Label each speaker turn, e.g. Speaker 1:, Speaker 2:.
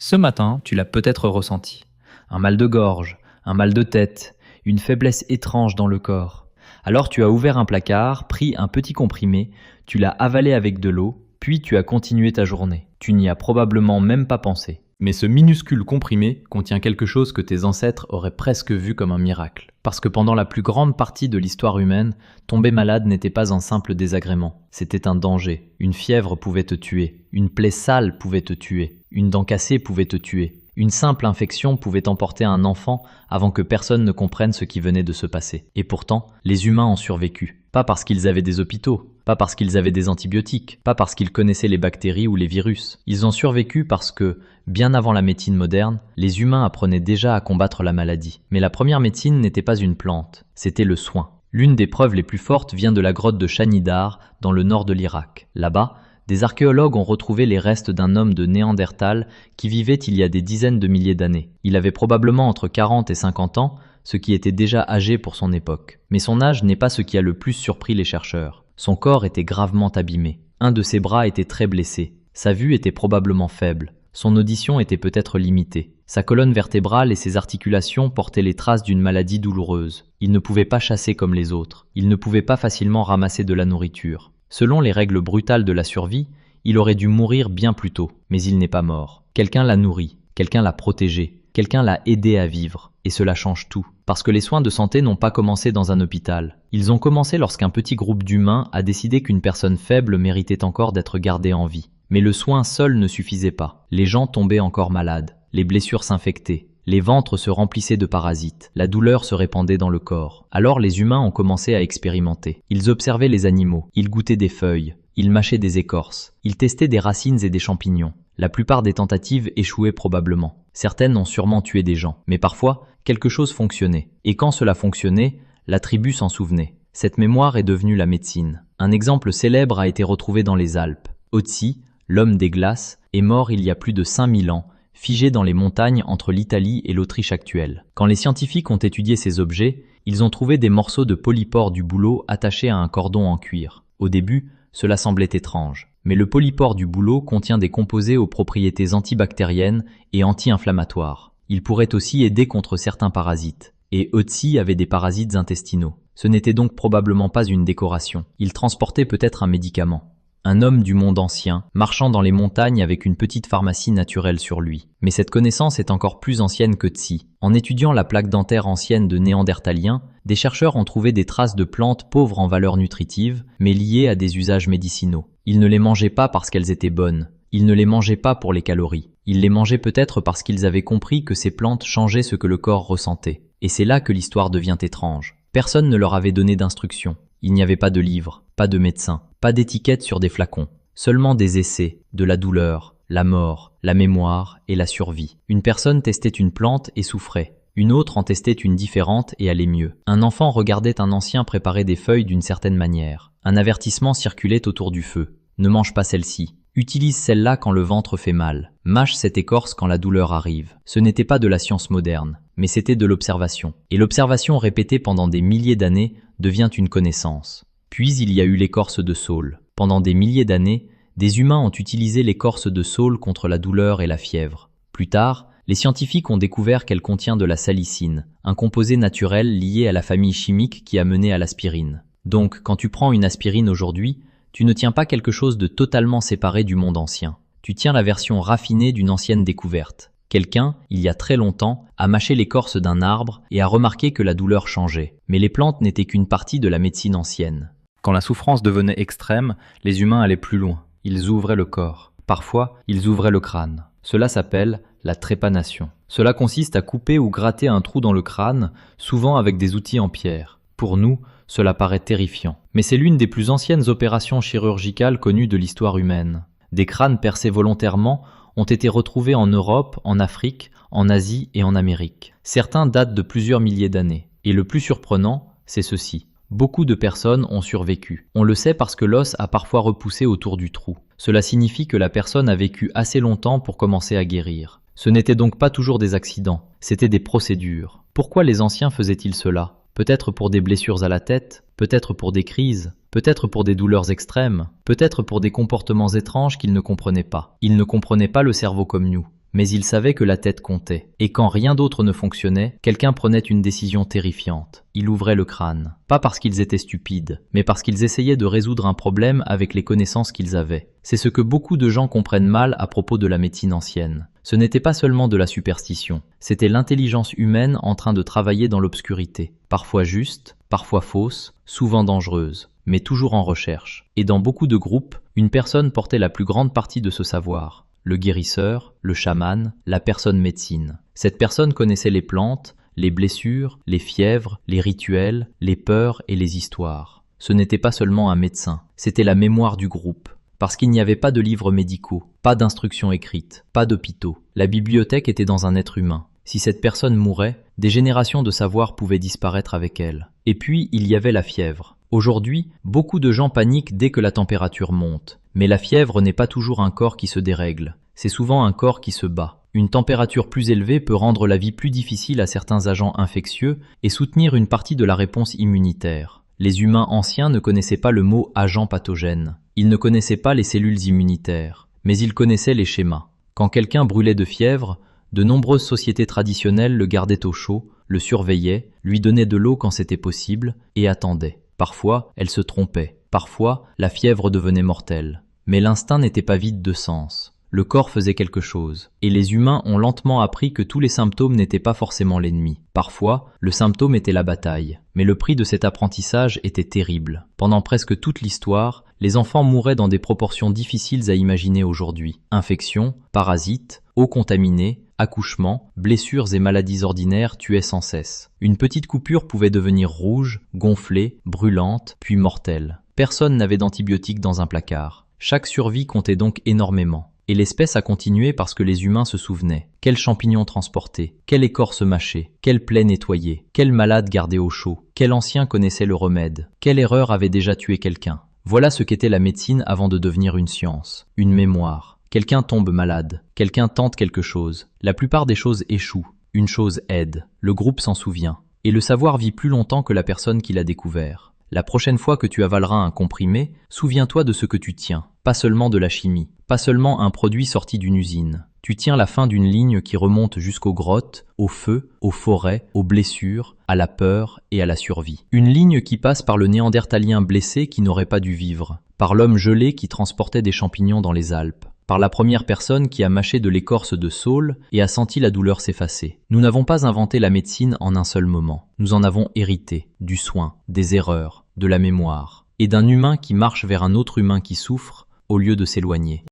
Speaker 1: Ce matin, tu l'as peut-être ressenti. Un mal de gorge, un mal de tête, une faiblesse étrange dans le corps. Alors tu as ouvert un placard, pris un petit comprimé, tu l'as avalé avec de l'eau, puis tu as continué ta journée. Tu n'y as probablement même pas pensé. Mais ce minuscule comprimé contient quelque chose que tes ancêtres auraient presque vu comme un miracle. Parce que pendant la plus grande partie de l'histoire humaine, tomber malade n'était pas un simple désagrément. C'était un danger. Une fièvre pouvait te tuer. Une plaie sale pouvait te tuer. Une dent cassée pouvait te tuer. Une simple infection pouvait emporter un enfant avant que personne ne comprenne ce qui venait de se passer. Et pourtant, les humains ont survécu. Pas parce qu'ils avaient des hôpitaux, pas parce qu'ils avaient des antibiotiques, pas parce qu'ils connaissaient les bactéries ou les virus. Ils ont survécu parce que, bien avant la médecine moderne, les humains apprenaient déjà à combattre la maladie. Mais la première médecine n'était pas une plante, c'était le soin. L'une des preuves les plus fortes vient de la grotte de Shanidar, dans le nord de l'Irak. Là-bas, des archéologues ont retrouvé les restes d'un homme de Néandertal qui vivait il y a des dizaines de milliers d'années. Il avait probablement entre 40 et 50 ans, ce qui était déjà âgé pour son époque. Mais son âge n'est pas ce qui a le plus surpris les chercheurs. Son corps était gravement abîmé. Un de ses bras était très blessé. Sa vue était probablement faible. Son audition était peut-être limitée. Sa colonne vertébrale et ses articulations portaient les traces d'une maladie douloureuse. Il ne pouvait pas chasser comme les autres. Il ne pouvait pas facilement ramasser de la nourriture. Selon les règles brutales de la survie, il aurait dû mourir bien plus tôt, mais il n'est pas mort. Quelqu'un l'a nourri, quelqu'un l'a protégé, quelqu'un l'a aidé à vivre. Et cela change tout. Parce que les soins de santé n'ont pas commencé dans un hôpital. Ils ont commencé lorsqu'un petit groupe d'humains a décidé qu'une personne faible méritait encore d'être gardée en vie. Mais le soin seul ne suffisait pas. Les gens tombaient encore malades. Les blessures s'infectaient. Les ventres se remplissaient de parasites. La douleur se répandait dans le corps. Alors les humains ont commencé à expérimenter. Ils observaient les animaux. Ils goûtaient des feuilles. Ils mâchaient des écorces. Ils testaient des racines et des champignons. La plupart des tentatives échouaient probablement. Certaines ont sûrement tué des gens. Mais parfois, quelque chose fonctionnait. Et quand cela fonctionnait, la tribu s'en souvenait. Cette mémoire est devenue la médecine. Un exemple célèbre a été retrouvé dans les Alpes. Otzi, l'homme des glaces, est mort il y a plus de 5000 ans, figé dans les montagnes entre l'Italie et l'Autriche actuelle. Quand les scientifiques ont étudié ces objets, ils ont trouvé des morceaux de polypore du bouleau attachés à un cordon en cuir. Au début, cela semblait étrange. Mais le polypore du bouleau contient des composés aux propriétés antibactériennes et anti-inflammatoires. Il pourrait aussi aider contre certains parasites. Et Otzi avait des parasites intestinaux. Ce n'était donc probablement pas une décoration. Il transportait peut-être un médicament. Un homme du monde ancien, marchant dans les montagnes avec une petite pharmacie naturelle sur lui. Mais cette connaissance est encore plus ancienne que Otzi. En étudiant la plaque dentaire ancienne de Néandertaliens, des chercheurs ont trouvé des traces de plantes pauvres en valeurs nutritives, mais liées à des usages médicinaux. Ils ne les mangeaient pas parce qu'elles étaient bonnes. Ils ne les mangeaient pas pour les calories. Ils les mangeaient peut-être parce qu'ils avaient compris que ces plantes changeaient ce que le corps ressentait. Et c'est là que l'histoire devient étrange. Personne ne leur avait donné d'instructions. Il n'y avait pas de livres, pas de médecins, pas d'étiquettes sur des flacons. Seulement des essais, de la douleur, la mort, la mémoire et la survie. Une personne testait une plante et souffrait. Une autre en testait une différente et allait mieux. Un enfant regardait un ancien préparer des feuilles d'une certaine manière. Un avertissement circulait autour du feu. Ne mange pas celle-ci. Utilise celle-là quand le ventre fait mal. Mâche cette écorce quand la douleur arrive. Ce n'était pas de la science moderne, mais c'était de l'observation. Et l'observation répétée pendant des milliers d'années devient une connaissance. Puis il y a eu l'écorce de saule. Pendant des milliers d'années, des humains ont utilisé l'écorce de saule contre la douleur et la fièvre. Plus tard, les scientifiques ont découvert qu'elle contient de la salicine, un composé naturel lié à la famille chimique qui a mené à l'aspirine. Donc, quand tu prends une aspirine aujourd'hui, tu ne tiens pas quelque chose de totalement séparé du monde ancien. Tu tiens la version raffinée d'une ancienne découverte. Quelqu'un, il y a très longtemps, a mâché l'écorce d'un arbre et a remarqué que la douleur changeait. Mais les plantes n'étaient qu'une partie de la médecine ancienne. Quand la souffrance devenait extrême, les humains allaient plus loin. Ils ouvraient le corps. Parfois, ils ouvraient le crâne. Cela s'appelle la trépanation. Cela consiste à couper ou gratter un trou dans le crâne, souvent avec des outils en pierre. Pour nous, cela paraît terrifiant. Mais c'est l'une des plus anciennes opérations chirurgicales connues de l'histoire humaine. Des crânes percés volontairement ont été retrouvés en Europe, en Afrique, en Asie et en Amérique. Certains datent de plusieurs milliers d'années. Et le plus surprenant, c'est ceci. Beaucoup de personnes ont survécu. On le sait parce que l'os a parfois repoussé autour du trou. Cela signifie que la personne a vécu assez longtemps pour commencer à guérir. Ce n'étaient donc pas toujours des accidents, c'était des procédures. Pourquoi les anciens faisaient-ils cela ? Peut-être pour des blessures à la tête, peut-être pour des crises, peut-être pour des douleurs extrêmes, peut-être pour des comportements étranges qu'ils ne comprenaient pas. Ils ne comprenaient pas le cerveau comme nous, Mais il savait que la tête comptait. Et quand rien d'autre ne fonctionnait, quelqu'un prenait une décision terrifiante. Il ouvrait le crâne. Pas parce qu'ils étaient stupides, mais parce qu'ils essayaient de résoudre un problème avec les connaissances qu'ils avaient. C'est ce que beaucoup de gens comprennent mal à propos de la médecine ancienne. Ce n'était pas seulement de la superstition, c'était l'intelligence humaine en train de travailler dans l'obscurité. Parfois juste, parfois fausse, souvent dangereuse, mais toujours en recherche. Et dans beaucoup de groupes, une personne portait la plus grande partie de ce savoir. Le guérisseur, le chaman, la personne médecine. Cette personne connaissait les plantes, les blessures, les fièvres, les rituels, les peurs et les histoires. Ce n'était pas seulement un médecin, c'était la mémoire du groupe. Parce qu'il n'y avait pas de livres médicaux, pas d'instructions écrites, pas d'hôpitaux. La bibliothèque était dans un être humain. Si cette personne mourait, des générations de savoir pouvaient disparaître avec elle. Et puis, il y avait la fièvre. Aujourd'hui, beaucoup de gens paniquent dès que la température monte. Mais la fièvre n'est pas toujours un corps qui se dérègle. C'est souvent un corps qui se bat. Une température plus élevée peut rendre la vie plus difficile à certains agents infectieux et soutenir une partie de la réponse immunitaire. Les humains anciens ne connaissaient pas le mot agent pathogène. Ils ne connaissaient pas les cellules immunitaires, mais ils connaissaient les schémas. Quand quelqu'un brûlait de fièvre, de nombreuses sociétés traditionnelles le gardaient au chaud, le surveillaient, lui donnaient de l'eau quand c'était possible et attendaient. Parfois, elles se trompaient. Parfois, la fièvre devenait mortelle. Mais l'instinct n'était pas vide de sens. Le corps faisait quelque chose. Et les humains ont lentement appris que tous les symptômes n'étaient pas forcément l'ennemi. Parfois, le symptôme était la bataille. Mais le prix de cet apprentissage était terrible. Pendant presque toute l'histoire, les enfants mouraient dans des proportions difficiles à imaginer aujourd'hui. Infections, parasites, eau contaminée, accouchements, blessures et maladies ordinaires tuaient sans cesse. Une petite coupure pouvait devenir rouge, gonflée, brûlante, puis mortelle. Personne n'avait d'antibiotiques dans un placard. Chaque survie comptait donc énormément. Et l'espèce a continué parce que les humains se souvenaient. Quels champignons transporter, quelle écorce mâcher, quelle plaie nettoyer, quel malade garder au chaud, quel ancien connaissait le remède, quelle erreur avait déjà tué quelqu'un. Voilà ce qu'était la médecine avant de devenir une science, une mémoire. Quelqu'un tombe malade, quelqu'un tente quelque chose. La plupart des choses échouent. Une chose aide, le groupe s'en souvient. Et le savoir vit plus longtemps que la personne qui l'a découvert. La prochaine fois que tu avaleras un comprimé, souviens-toi de ce que tu tiens, pas seulement de la chimie, pas seulement un produit sorti d'une usine. Tu tiens la fin d'une ligne qui remonte jusqu'aux grottes, au feu, aux forêts, aux blessures, à la peur et à la survie. Une ligne qui passe par le néandertalien blessé qui n'aurait pas dû vivre, par l'homme gelé qui transportait des champignons dans les Alpes, par la première personne qui a mâché de l'écorce de saule et a senti la douleur s'effacer. Nous n'avons pas inventé la médecine en un seul moment. Nous en avons hérité, du soin, des erreurs, de la mémoire, et d'un humain qui marche vers un autre humain qui souffre au lieu de s'éloigner.